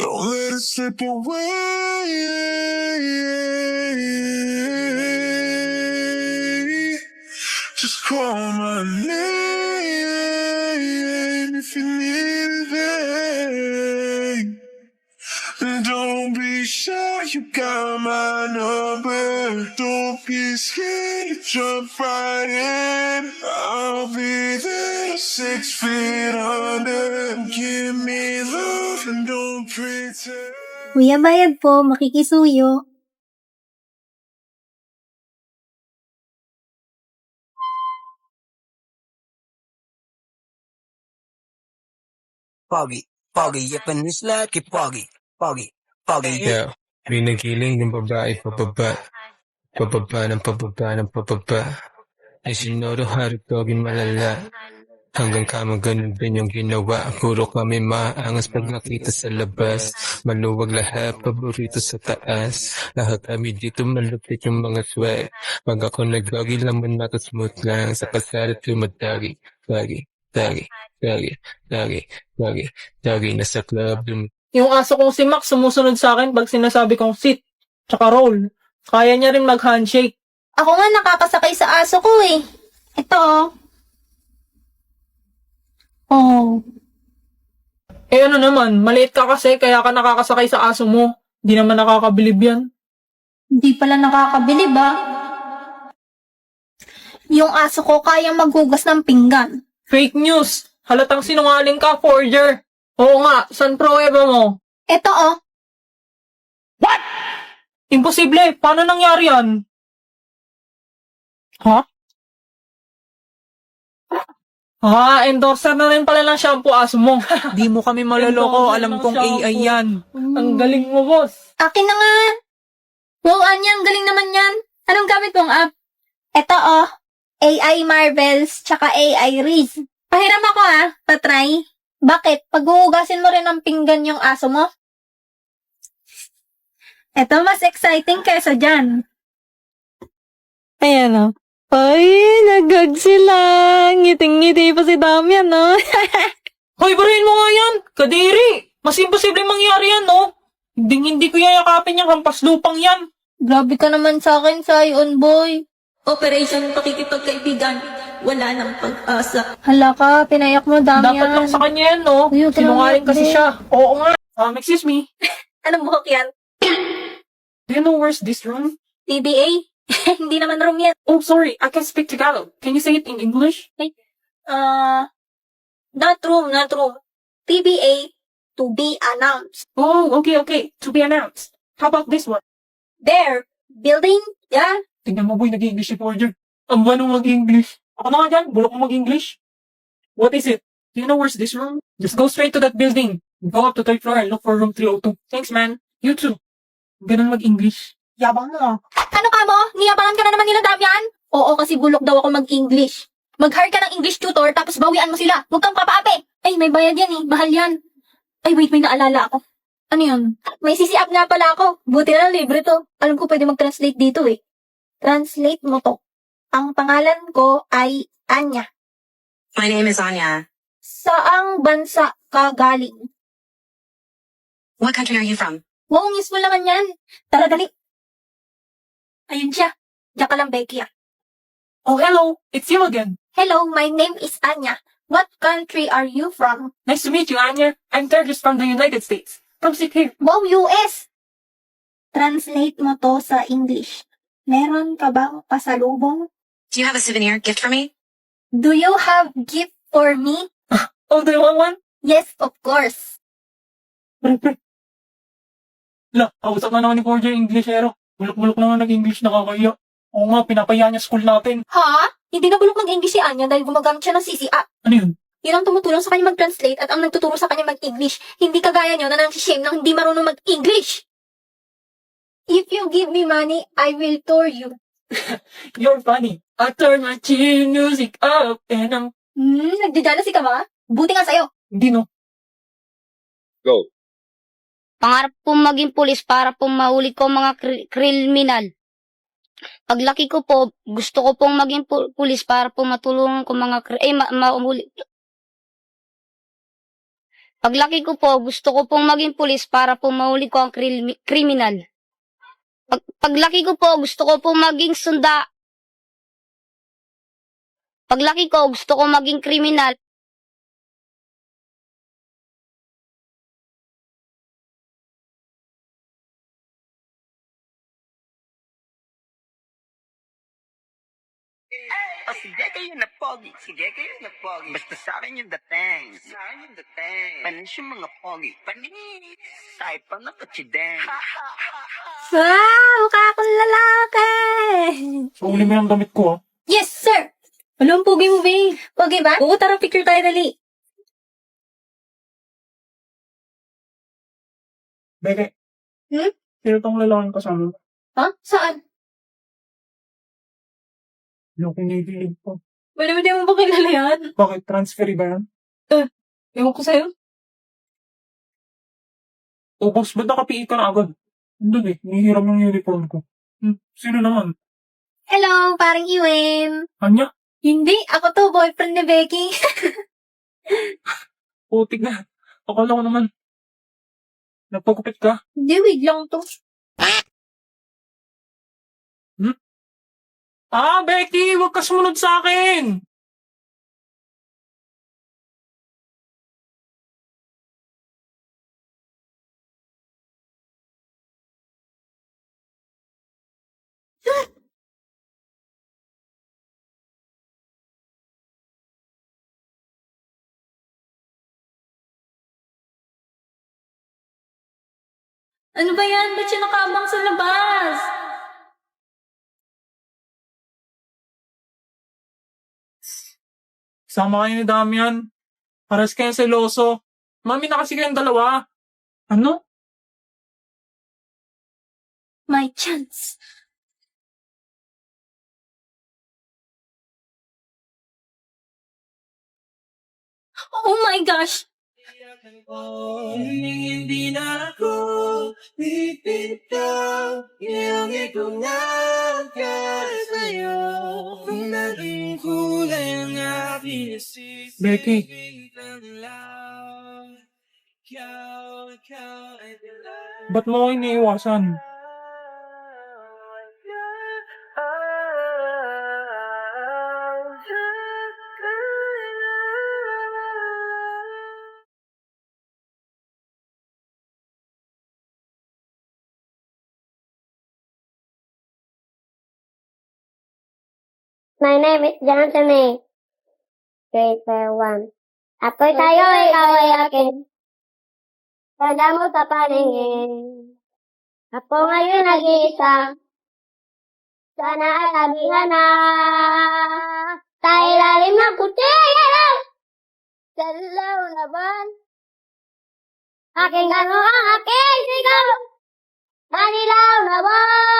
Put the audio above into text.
Don't let it slip away. Just call my name if you need anything. And don't be shy, you got my number. Don't be scared, jump right in. I'll be there 6 feet under. Give me love and don't pretend. Kuya Bayad po, makikisuyo. Pogi, Japanese laki, pogi. Yeah, pinagiling ng babae pababa. Pababa ng pababa ng pababa. Ay sinuro harugtogin malala. Hanggang kama ganun din yung ginawa. Puro kami maangas pag nakita sa labas. Maluwag lahat, paborito sa taas. Lahat kami dito malupit yung mga swag. Pag ako nag-doggy laman nato smooth lang. Sa kalsada tumatagi. Tagi. Nasa club Yung aso kong si Max sumusunod sa akin pag sinasabi kong sit, tsaka roll. Kaya niya rin mag-handshake. Ako nga nakakasakay sa aso ko eh. Ito. Oh. Eh ano naman, maliit ka kasi kaya ka nakakasakay sa aso mo. Di naman nakakabilib yan. Hindi pala nakakabilib ah. Yung aso ko kayang maghugas ng pinggan. Fake news! Halatang sinungaling ka, forger! Oo nga, saan pruweba mo? Ito oh. Imposible! Paano nangyari yan? Ha? Endorser na rin pala ng shampoo aso mo. Di mo kami maloloko, alam kong AI yan. Ang galing mo, boss. Akin na nga. Wow, Anya, ang galing naman yan. Anong gamit mong app? Ito oh. AI Marvels, tsaka AI Riz. Pahiram ako ah, patry. Bakit? Paghuhugasin mo rin ng pinggan yung aso mo? Ito mas exciting kaysa dyan. Ayan o. Ay, nagag sila. Ngiting-ngiti pa si Damian, no? Hoy, barayin mo nga yan! Kadiri! Mas imposible mangyari yan, no? Hindi ko yayakapin yung hampas lupang yan. Grabe ka naman sa akin, Sion Boy. Operation Pakikipagkaibigan. Wala nang pag-asa. Hala ka, pinayak mo, Damian. Dapat lang sa kanya yan, no? Uy, Sinungaling kasi hindi. siya. Oo nga. Excuse me. Anong buhok yan? Do you know where's this room? TBA? Hindi naman room yan. Oh, sorry. I can speak Tagalog. Can you say it in English? Not room. TBA, to be announced. Oh, okay. To be announced. How about this one? There, building, yeah. Tingnan mo, boy, nag-English si Forger. Ang banong mag-English. Ako na nga dyan, bulok mo mag-English. What is it? Do you know where's this room? Just go straight to that building. Go up to 3rd floor and look for room 302. Thanks, man. You too. Ganun mag-English. Yabang mo. Ano ka mo? Niyabangan ka na naman nila, Damian? Oo, kasi bulok daw ako mag-English. Mag-hire ka ng English tutor, tapos bawian mo sila. Huwag kang papaapi. Ay, may bayad yan eh. Bahal yan. Ay, wait, may naalala ako. Ano yun? May CC app nga pala ako. Buti na libre to. Alam ko pwede mag-translate dito eh. Translate mo to. Ang pangalan ko ay Anya. My name is Anya. Saang bansa ka galing? What country are you from? Wow, mismo naman yan. Tara, dali. Ayun siya. Diyan ka lang, Becky ah. Oh, hello. It's you again. Hello, my name is Anya. What country are you from? Nice to meet you, Anya. I'm Tergis from the United States. Come sit here. Wow, US! Translate mo to sa English. Meron ka bang pasalubong? Do you have a souvenir gift for me? Do you have gift for me? Oh, do you want one? Yes, of course. Kausap na naman ni Forger yung Englishero. Bulok-bulok na nga nag-English, nakakaya. Oo nga, pinapaya niya school natin. Ha? Hindi na bulok mag-English si Anya dahil gumagamit siya ng CC app. Ano yun? Yun ang tumutulong sa kanya mag-translate at ang nagtuturo sa kanya mag-English. Hindi kagaya nyo na nang-shame ng hindi marunong mag-English. If you give me money, I will tour you. You're funny. I turn my chin music up and I'm... Nagdadala ka ba? Buti nga sa'yo. Hindi, no? Go. Pangarap po maging pulis para po mahuli ko mga kriminal. Paglaki ko po, gusto ko pong maging pulis para po matulungan ko mga mahuli. Paglaki ko po, gusto ko pong maging pulis para po mahuli ko ang kriminal. Paglaki ko po, gusto ko pong maging Paglaki ko, gusto ko maging kriminal. Oh, sige kayo na pogi. Sige kayo na pogi. Basta sa akin yung dating. Sa akin yung dating. Panis yung mga pogi. Panis. Kahit pa nakachideng. Wow! Mukha akong lalaki! Uli mo yung damit ko, ah. Yes, sir! Alam, pogi mo, babe. Pogi ba? Oo, tara, picture tayo, dali. Beke. Hmm? Sino tong lalaking kasama? Ha? Saan? Yung kinikilig ko. Wala mo di mo ba kilala yan? Bakit? Transfer ba yan? Ewan ko sa'yo. O boss, ba't nakapiit ka na agad? Doon nihiram yung uniform ko. Sino naman? Hello, parang Iwen. Anya? Hindi, ako to, boyfriend ni Becky. Putik na. Akala ko naman. Nagpagupit ka? Hindi, wait lang to. Becky! Huwag ka sumunod sa akin! Ano ba yan? Ba't siya nakaabang sa labas? Sama kayo ni Damian. Pares kayo seloso. Mami na kasi kayong dalawa. Ano? My chance. Oh my gosh! Hindi na ako pipitaw. Iyangi ko nga sa'yo. Kung naging kulay ang aking isip. Becky. Ba't mo ako iniiwasan? My name is Johnson. Grade 1. Ako'y sa'yo, ikaw ay akin. Tanda mo sa paningin. Ako ngayon nag-iisa. Sana ay labihan na. Tayo lalim ng kutsila. Sa lalaw na ban. Aking gano ang aking sigaw. Manilaw na ban.